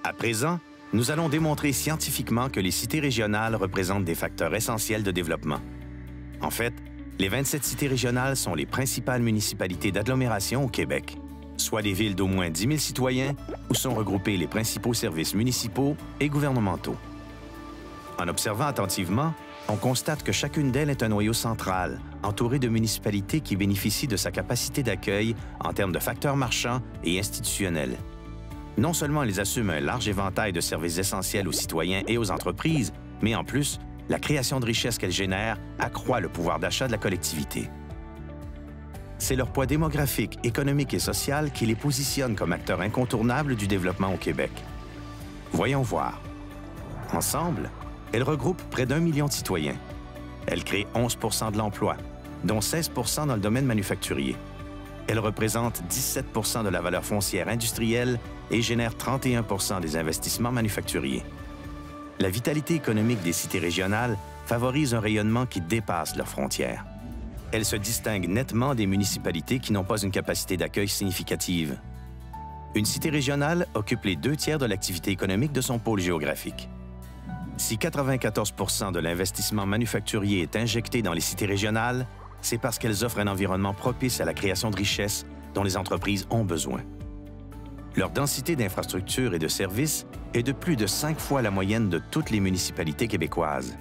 À présent, nous allons démontrer scientifiquement que les cités régionales représentent des facteurs essentiels de développement. En fait, les 27 cités régionales sont les principales municipalités d'agglomération au Québec, soit des villes d'au moins 10 000 citoyens où sont regroupés les principaux services municipaux et gouvernementaux. En observant attentivement, on constate que chacune d'elles est un noyau central, entouré de municipalités qui bénéficient de sa capacité d'accueil en termes de facteurs marchands et institutionnels. Non seulement elles assument un large éventail de services essentiels aux citoyens et aux entreprises, mais en plus, la création de richesses qu'elles génèrent accroît le pouvoir d'achat de la collectivité. C'est leur poids démographique, économique et social qui les positionne comme acteurs incontournables du développement au Québec. Voyons voir. Ensemble, elles regroupent près d'1 million de citoyens. Elles créent 11 % de l'emploi, dont 16 % dans le domaine manufacturier. Elles représentent 17 % de la valeur foncière industrielle et génèrent 31 % des investissements manufacturiers. La vitalité économique des cités régionales favorise un rayonnement qui dépasse leurs frontières. Elles se distinguent nettement des municipalités qui n'ont pas une capacité d'accueil significative. Une cité régionale occupe les 2 tiers de l'activité économique de son pôle géographique. Si 94 % de l'investissement manufacturier est injecté dans les cités régionales, c'est parce qu'elles offrent un environnement propice à la création de richesses dont les entreprises ont besoin. Leur densité d'infrastructures et de services est de plus de 5 fois la moyenne de toutes les municipalités québécoises.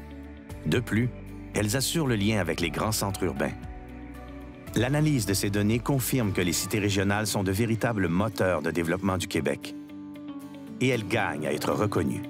De plus, elles assurent le lien avec les grands centres urbains. L'analyse de ces données confirme que les cités régionales sont de véritables moteurs de développement du Québec. Et elles gagnent à être reconnues.